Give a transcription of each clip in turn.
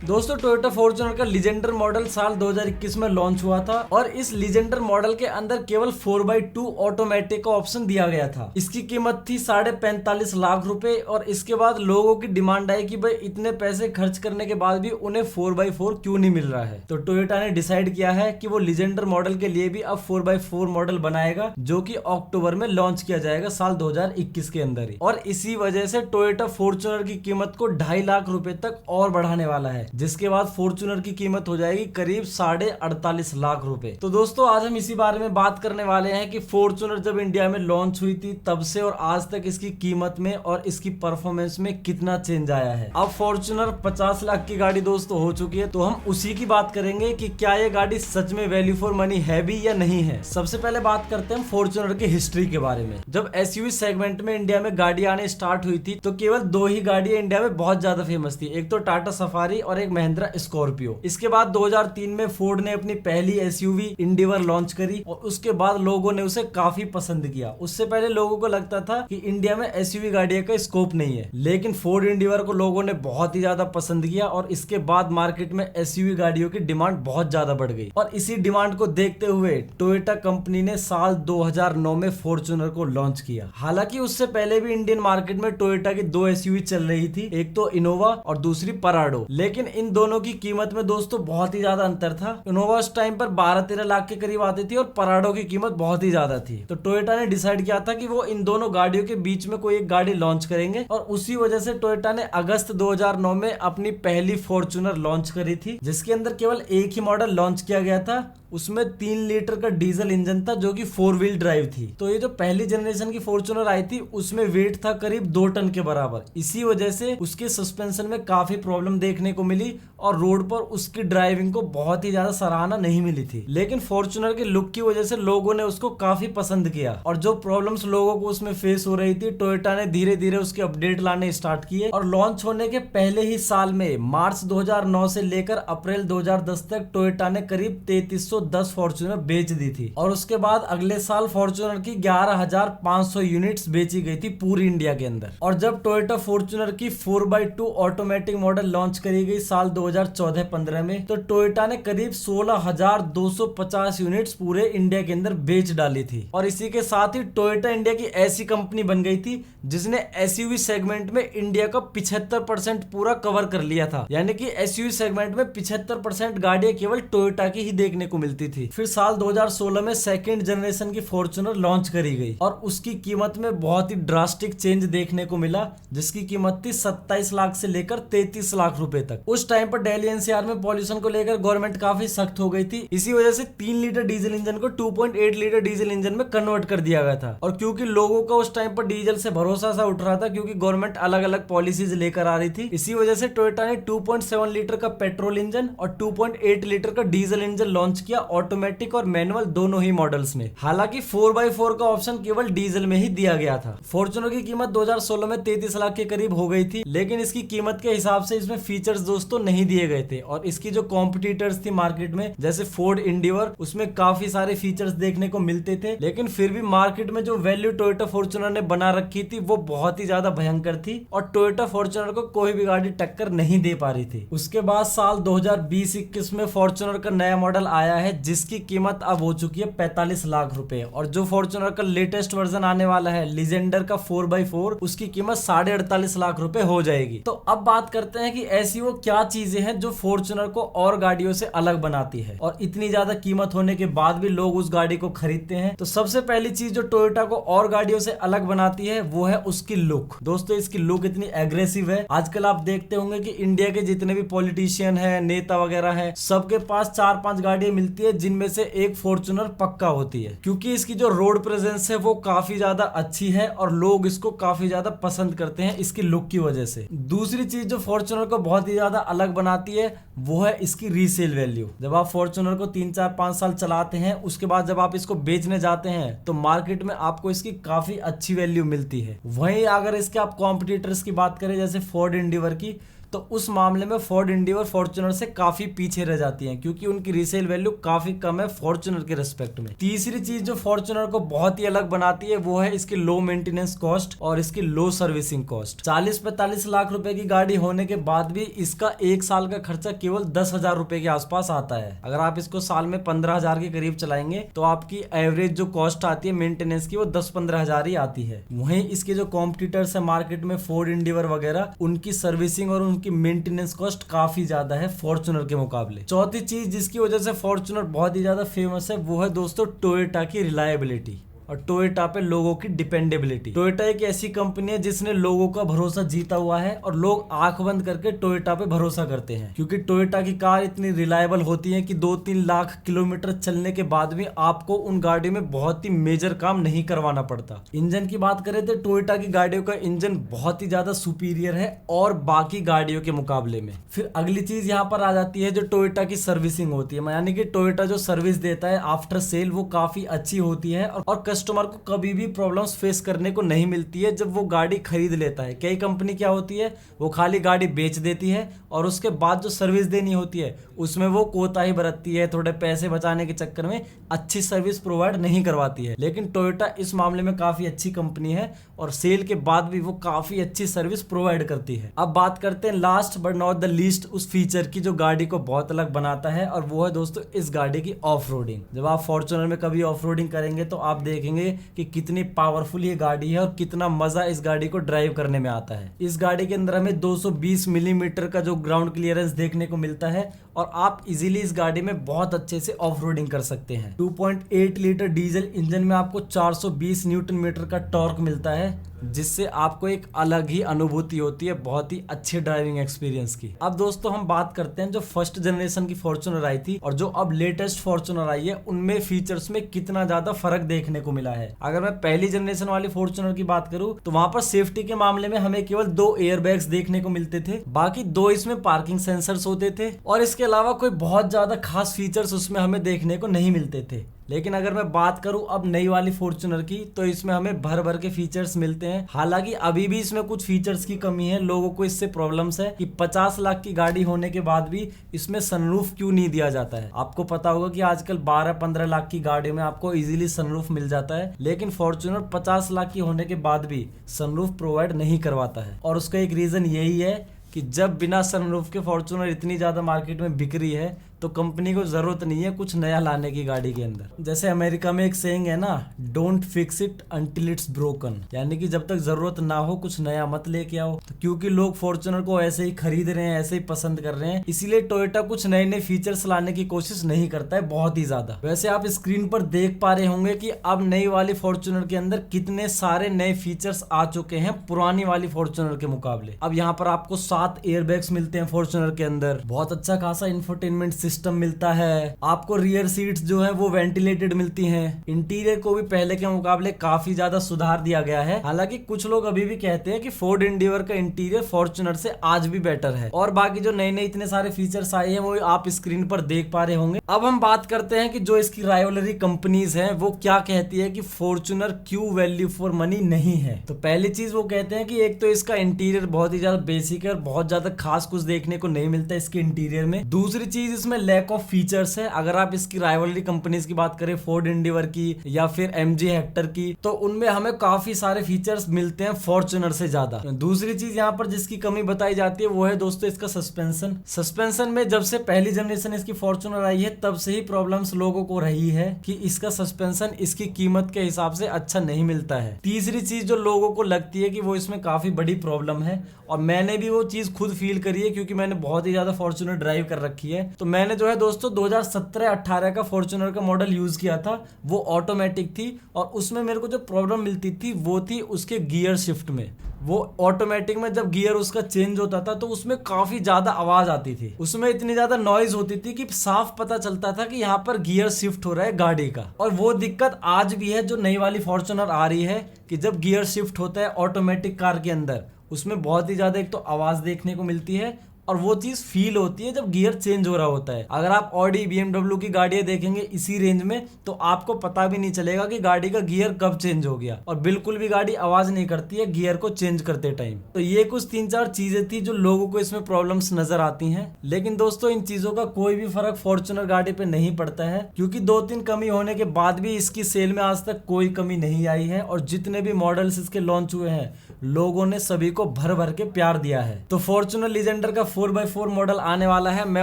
दोस्तों Toyota Fortuner का Legender model साल 2021 में लॉन्च हुआ था और इस लीजेंडर मॉडल के अंदर केवल 4x2 ऑटोमेटिक का ऑप्शन दिया गया था। इसकी कीमत थी 45.5 लाख रुपए और इसके बाद लोगों की डिमांड आई कि भाई इतने पैसे खर्च करने के बाद भी उन्हें 4x4 क्यों नहीं मिल रहा है। तो टोयोटा ने डिसाइड किया है कि वो लीजेंडर मॉडल के लिए भी अब 4x4 मॉडल बनाएगा, जो कि अक्टूबर में लॉन्च किया जाएगा साल 2021 के अंदर ही। और इसी वजह से टोयोटा फॉर्च्यूनर की कीमत को 2.5 लाख रुपए तक और बढ़ाने वाला है, जिसके बाद फॉर्च्यूनर की कीमत हो जाएगी करीब 48.5 लाख रुपए। तो दोस्तों आज हम इसी बारे में बात करने वाले हैं कि फॉर्च्यूनर जब इंडिया में लॉन्च हुई थी तब से और आज तक इसकी कीमत में और इसकी परफॉर्मेंस में कितना चेंज आया है। अब फॉर्च्यूनर 50 लाख की गाड़ी दोस्तों हो चुकी है, तो हम उसी की बात करेंगे कि क्या ये गाड़ी सच में वैल्यू फॉर मनी है भी या नहीं है। सबसे पहले बात करते हैं फॉर्च्यूनर की हिस्ट्री के बारे में। जब एसयूवी सेगमेंट में इंडिया में गाड़ी आने स्टार्ट हुई थी तो केवल 2 ही गाड़ियां इंडिया में बहुत ज्यादा फेमस थी, एक तो टाटा सफारी और एक महिंद्रा स्कॉर्पियो। इसके बाद 2003 में फोर्ड ने अपनी पहली एसयूवी इंडिवर लॉन्च करी और उसके बाद लोगों ने उसे काफी पसंद किया। उससे पहले लोगों को लगता था कि इंडिया में एसयूवी गाड़ियों का स्कोप नहीं है, लेकिन फोर्ड इंडिवर को लोगों ने बहुत ही ज्यादा पसंद किया और इसके बाद मार्केट में एसयूवी गाड़ियों की डिमांड बहुत ज्यादा बढ़ गई। और इसी डिमांड को देखते हुए टोयोटा कंपनी ने साल 2009 में फॉर्च्यूनर को लॉन्च किया। हालांकि उससे पहले भी इंडियन मार्केट में टोयोटा की 2 एसयूवी चल रही थी, एक तो इनोवा और दूसरी पराडो, लेकिन इन दोनों की कीमत में दोस्तों बहुत ही ज्यादा अंतर था। इनोवा उस टाइम पर 12-13 लाख के करीब आती थी और पराडो की कीमत बहुत ही ज्यादा थी। तो टोयोटा ने डिसाइड किया था कि वो इन दोनों गाड़ियों के बीच में कोई एक गाड़ी लॉन्च करेंगे और उसी वजह से टोयोटा ने अगस्त 2009 में अपनी पहली फॉर्च्यूनर लॉन्च करी थी, जिसके अंदर केवल एक ही मॉडल लॉन्च किया गया था। उसमें 3 लीटर का डीजल इंजन था जो कि 4 व्हील ड्राइव थी। तो ये जो पहली जनरेशन की फॉर्च्यूनर आई थी उसमें वेट था करीब 2 टन के बराबर। इसी वजह से उसके सस्पेंशन में काफी प्रॉब्लम देखने को मिली और रोड पर उसकी ड्राइविंग को बहुत ही ज्यादा सराहना नहीं मिली थी। लेकिन फॉर्च्यूनर के लुक की वजह से लोगों ने उसको काफी पसंद किया और जो प्रॉब्लम्स लोगों को उसमें फेस हो रही थी टोयोटा ने धीरे धीरे उसके अपडेट लाने स्टार्ट किए और लॉन्च होने के पहले ही साल में मार्च 2009 से लेकर अप्रैल 2010 तक टोयोटा ने करीब 3310 फॉर्च्यूनर बेच दी थी। और उसके बाद अगले साल फॉर्च्यूनर की 11,500 यूनिट्स बेची गई थी पूरी इंडिया के अंदर। और जब टोयोटा फॉर्च्यूनर की 4x2 ऑटोमेटिक मॉडल लॉन्च करी गई साल 2014-15 में, तो टोयोटा ने करीब 16,250 यूनिट्स पूरे इंडिया के अंदर बेच डाली थी। और इसी के साथ ही टोयोटा इंडिया की ऐसी कंपनी बन गई थी जिसने एसयूवी सेगमेंट में इंडिया का 75% पूरा कवर कर लिया था। यानी कि एसयूवी सेगमेंट में 75% गाड़ियां केवल टोयोटा की ही देखने को मिलती थी। फिर साल 2016 में सेकंड जनरेशन की फॉर्च्यूनर लॉन्च करी गई और उसकी कीमत में बहुत ही ड्रास्टिक चेंज देखने को मिला, जिसकी कीमत थी 27 लाख से लेकर 33 लाख रुपए तक। उस टाइम पर दिल्ली एनसीआर में पॉल्यूशन को लेकर गवर्नमेंट काफी सख्त हो गई थी। इसी वजह से 3 लीटर डीजल इंजन को 2.8 लीटर डीजल इंजन में कन्वर्ट कर दिया गया था। और क्योंकि लोगों का उस टाइम पर डीजल से भरोसा सा उठ रहा था, क्योंकि गवर्नमेंट अलग अलग पॉलिसीज लेकर आ रही थी, इसी वजह से टोयोटा ने 2.7 लीटर का पेट्रोल इंजन और 2.8 लीटर का डीजल इंजन लॉन्च किया, ऑटोमेटिक और मैनुअल दोनों ही मॉडल्स में। हालांकि 4x4 का ऑप्शन केवल डीजल में ही दिया गया था। फॉर्च्यूनर की कीमत 2016 में 33 लाख के करीब हो गई थी, लेकिन इसकी कीमत के हिसाब से इसमें फीचर्स दोस्तों नहीं दिए गए थे। और इसकी जो कॉम्पिटिटर्स थी मार्केट में, जैसे फोर्ड इंडिवर, उसमें काफी सारे फीचर्स देखने को मिलते थे, लेकिन फिर भी मार्केट में जो वैल्यू टोयोटा फॉर्च्यूनर ने बना रखी थी वो बहुत ही ज्यादा भयंकर थी और टोयोटा फॉर्च्यूनर को कोई भी गाड़ी टक्कर नहीं दे पा रही थी। उसके बाद साल 2020-21 में फॉर्च्यूनर का नया मॉडल आया है, जिसकी कीमत अब हो चुकी है 45 लाख रुपए। और जो फॉर्च्यूनर का लेटेस्ट वर्जन आने वाला है लीजेंडर का 4x4, उसकी कीमत 48.5 लाख रुपए हो जाएगी। तो अब बात करते हैं कि ऐसी वो क्या चीजें हैं जो फॉर्च्यूनर को और गाड़ियों से अलग बनाती है और इतनी ज्यादा कीमत होने के बाद भी लोग उस गाड़ी को खरीदते हैं। तो सबसे पहली चीज जो टोयोटा को और गाड़ियों से अलग बनाती है वो है उसकी लुक। दोस्तों इसकी लुक इतनी एग्रेसिव है, आजकल आप देखते होंगे कि इंडिया के जितने भी पॉलिटिशियन है, नेता वगैरह है, सबके पास 4-5 गाड़ियां मिलती है, जिनमें से एक फॉर्च्यूनर पक्का होती है, क्योंकि इसकी जो रोड प्रेजेंस है वो काफी ज्यादा अच्छी है और लोग इसको काफी ज्यादा पसंद करते हैं इसकी लुक की वजह से। दूसरी चीज जो फॉर्च्यूनर को बहुत ही ज्यादा अलग बनाती है वो है इसकी रीसेल वैल्यू। जब आप फॉर्च्यूनर को 3-4-5 साल चलाते हैं, उसके बाद जब आप इसको बेचने जाते हैं तो मार्केट में आपको इसकी काफी अच्छी वैल्यू मिलती है। वहीं अगर इसके आप कॉम्पिटिटर्स की बात करें जैसे फोर्ड इंडिवर की, तो उस मामले में फोर्ड एंडीवर फॉर्च्यूनर से काफी पीछे रह जाती है, क्योंकि उनकी रीसेल वैल्यू काफी कम है फॉर्च्यूनर के रिस्पेक्ट में। तीसरी चीज जो फॉर्च्यूनर को बहुत ही अलग बनाती है वो है इसकी लो मेंटेनेंस कॉस्ट और इसकी लो सर्विसिंग कॉस्ट। 40-45 लाख रुपए की गाड़ी होने के बाद भी इसका 1 साल का खर्चा केवल 10,000 रुपए के आसपास आता है। अगर आप इसको साल में 15,000 के करीब चलाएंगे तो आपकी एवरेज जो कॉस्ट आती है मेंटेनेंस की वो 10-15 हजार ही आती है। वहीं इसके जो कॉम्पिटिटर्स है मार्केट में फोर्ड एंडीवर वगैरह, उनकी सर्विसिंग और उनकी मेंटेनेंस कॉस्ट काफी ज्यादा है फॉर्च्यूनर के मुकाबले। चौथी चीज जिसकी वजह से फॉर्च्यूनर बहुत ही ज्यादा फेमस है वो है दोस्तों टोयोटा की रिलायबिलिटी और टोयोटा पे लोगों की डिपेंडेबिलिटी। टोयोटा एक ऐसी कंपनी है जिसने लोगों का भरोसा जीता हुआ है और लोग आंख बंद करके टोयोटा पे भरोसा करते हैं, क्योंकि टोयोटा की कार इतनी रिलायबल होती है कि 2-3 लाख किलोमीटर चलने के बाद भी आपको उन गाड़ियों में बहुत ही मेजर काम नहीं करवाना पड़ता। इंजन की बात करें तो टोयोटा की गाड़ियों का इंजन बहुत ही ज्यादा सुपीरियर है और बाकी गाड़ियों के मुकाबले में। फिर अगली चीज यहाँ पर आ जाती है जो टोयोटा की सर्विसिंग होती है, यानी कि टोयोटा जो सर्विस देता है आफ्टर सेल वो काफी अच्छी होती है और कस्टमर को कभी भी प्रॉब्लम्स फेस करने को नहीं मिलती है जब वो गाड़ी खरीद लेता है। कई कंपनी क्या होती है वो खाली गाड़ी बेच देती है और उसके बाद जो सर्विस देनी होती है उसमें वो कोताही बरतती है, थोड़े पैसे बचाने के चक्कर में अच्छी सर्विस प्रोवाइड नहीं करवाती है। लेकिन टोयोटा इस मामले में काफी अच्छी कंपनी है और सेल के बाद भी वो काफी अच्छी सर्विस प्रोवाइड करती है। अब बात करते हैं last but not the least उस फीचर की जो गाड़ी को बहुत अलग बनाता है, और वो है दोस्तों इस गाड़ी की ऑफ रोडिंग। जब आप फॉर्च्यूनर में कभी ऑफ रोडिंग करेंगे तो आप देखेंगे कि कितनी पावरफुल ये गाड़ी है और कितना मजा इस गाड़ी को ड्राइव करने में आता है। इस गाड़ी के अंदर हमें 220 मिलीमीटर का जो ग्राउंड क्लियरेंस देखने को मिलता है और आप इजीली इस गाड़ी में बहुत अच्छे से ऑफ रोडिंग कर सकते हैं। 2.8 लीटर डीजल इंजन में आपको 420 न्यूटन मीटर का टॉर्क मिलता है, जिससे आपको एक अलग ही अनुभूति होती है बहुत ही अच्छे ड्राइविंग एक्सपीरियंस की। अब दोस्तों हम बात करते हैं जो फर्स्ट जनरेशन की फॉर्च्यूनर आई थी और जो अब लेटेस्ट फॉर्च्यूनर आई है उनमें फीचर्स में कितना ज्यादा फर्क देखने को मिला है। अगर मैं पहली जनरेशन वाली फॉर्च्यूनर की बात करूं तो वहां पर सेफ्टी के मामले में हमें केवल 2 एयरबैग्स देखने को मिलते थे, बाकी 2 इसमें पार्किंग सेंसर्स होते थे और इसके अलावा कोई बहुत ज्यादा खास फीचर्स उसमें हमें देखने को नहीं मिलते थे। लेकिन अगर मैं बात करूं अब नई वाली फॉर्च्यूनर की तो इसमें हमें भर भर के फीचर्स मिलते हैं। हालांकि अभी भी इसमें कुछ फीचर्स की कमी है, लोगों को इससे प्रॉब्लम्स है कि 50 लाख की गाड़ी होने के बाद भी इसमें सनरूफ क्यों नहीं दिया जाता है। आपको पता होगा कि आजकल 12-15 लाख की गाड़ी में आपको इजीली सनरूफ मिल जाता है, लेकिन फॉर्च्यूनर 50 लाख की होने के बाद भी सनरूफ प्रोवाइड नहीं करवाता है। और उसका एक रीजन यही है कि जब बिना सनरूफ के फॉर्च्यूनर इतनी ज्यादा मार्केट में बिक रही है तो कंपनी को जरूरत नहीं है कुछ नया लाने की गाड़ी के अंदर। जैसे अमेरिका में एक सेइंग है ना, don't fix it until it's broken, यानी कि जब तक जरूरत ना हो कुछ नया मत लेके आओ। तो क्योंकि लोग फॉर्च्यूनर को ऐसे ही खरीद रहे हैं, ऐसे ही पसंद कर रहे हैं, इसीलिए टोयोटा कुछ नए नए फीचर्स लाने की कोशिश नहीं करता है बहुत ही ज्यादा। वैसे आप स्क्रीन पर देख पा रहे होंगे कि अब नई वाली फॉर्च्यूनर के अंदर कितने सारे नए फीचर्स आ चुके हैं पुरानी वाली फॉर्च्यूनर के मुकाबले। अब यहाँ पर आपको 7 एयरबैग्स मिलते हैं फॉर्च्यूनर के अंदर, बहुत अच्छा खासा इंफोटेनमेंट सिस्टम मिलता है, आपको रियर सीट्स जो है वो वेंटिलेटेड मिलती हैं, इंटीरियर को भी पहले के मुकाबले काफी ज्यादा सुधार दिया गया है। हालांकि कुछ लोग अभी भी कहते हैं कि फोर्ड एंडीवर का इंटीरियर फॉर्च्यूनर से आज भी बेटर है। और बाकी जो नए नए इतने सारे फीचर्स आए हैं वो आप स्क्रीन पर देख पा रहे होंगे। अब हम बात करते हैं कि जो इसकी राइवलरी कंपनीज हैं वो क्या कहती है कि फॉर्च्यूनर क्यों वैल्यू फॉर मनी नहीं है। तो पहली चीज वो कहते हैं कि एक तो इसका इंटीरियर बहुत ही ज्यादा बेसिक है और बहुत ज्यादा खास कुछ देखने को नहीं मिलता इसके इंटीरियर में। दूसरी चीज इसमें लैक ऑफ फीचर्स है। अगर आप इसकी राइवलरी कंपनीज की बात करें फोर्ड एंडीवर की या फिर एमजी हेक्टर की, तो उनमें हमें काफी सारे फीचर्स मिलते हैं फॉर्च्यूनर से ज्यादा। दूसरी चीज यहाँ पर जिसकी कमी बताई जाती है वो है दोस्तों इसका सस्पेंशन में जब से पहली जनरेशन इसकी फॉर्च्यूनर आई है तब से ही प्रॉब्लम्स लोगों को रही है कि इसका सस्पेंशन इसकी कीमत के हिसाब से अच्छा नहीं मिलता है। तीसरी चीज जो लोगों को लगती है कि वो इसमें काफी बड़ी प्रॉब्लम है, और मैंने भी वो चीज खुद फील करी है क्योंकि मैंने बहुत ही ज्यादा फॉर्च्यूनर ड्राइव कर रखी है। तो मैंने जो है दोस्तों 2017-18 का फॉर्च्यूनर का मॉडल यूज किया था, वो ऑटोमेटिक थी और उसमें मेरे को जो प्रॉब्लम मिलती थी वो थी उसके गियर शिफ्ट में। वो ऑटोमेटिक में जब गियर उसका चेंज होता था तो उसमें काफी ज्यादा आवाज आती थी, उसमें इतनी ज्यादा नॉइज होती थी कि साफ पता चलता था कि यहाँ पर गियर शिफ्ट हो रहा है गाड़ी का। और वो दिक्कत आज भी है जो नई वाली फॉर्च्यूनर आ रही है कि जब गियर शिफ्ट होता है ऑटोमेटिक कार के अंदर उसमें बहुत ही ज्यादा एक तो आवाज देखने को मिलती है और वो चीज फील होती है जब गियर चेंज हो रहा होता है। अगर आप ऑडी BMW की गाड़ियां देखेंगे इसी रेंज में तो आपको पता भी नहीं चलेगा कि गाड़ी का गियर कब चेंज हो गया, और बिल्कुल भी गाड़ी आवाज नहीं करती है गियर को चेंज करते टाइम। तो ये कुछ 3-4 चीजें थी जो लोगों को इसमें प्रॉब्लम्स नजर आती हैं, लेकिन दोस्तों इन चीजों का कोई भी फर्क फॉर्च्यूनर गाड़ी पे नहीं पड़ता है, क्योंकि 2-3 कमी होने के बाद भी इसकी सेल में आज तक कोई कमी नहीं आई है, और जितने भी मॉडल्स इसके लॉन्च हुए हैं लोगों ने सभी को भर भर के प्यार दिया है। तो फॉर्च्यूनर लीजेंडर का 4x4 मॉडल आने वाला है, मैं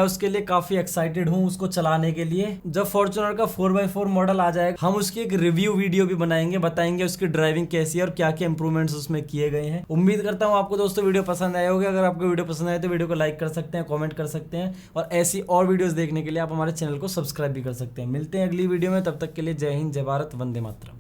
उसके लिए काफी एक्साइटेड हूँ उसको चलाने के लिए। जब फॉर्च्यूनर का 4x4 मॉडल आ जाएगा हम उसकी एक रिव्यू वीडियो भी बनाएंगे, बताएंगे उसकी ड्राइविंग कैसी है और क्या क्या इंप्रूवमेंट्स उसमें किए गए हैं। उम्मीद करता हूँ आपको दोस्तों वीडियो पसंद आया होगा। अगर आपको वीडियो पसंद आए तो वीडियो को लाइक कर सकते हैं, कॉमेंट कर सकते हैं, और ऐसी और वीडियोस देखने के लिए आप हमारे चैनल को सब्सक्राइब भी कर सकते हैं। मिलते हैं अगली वीडियो में, तब तक के लिए जय हिंद, जय भारत, वंदे मातरम।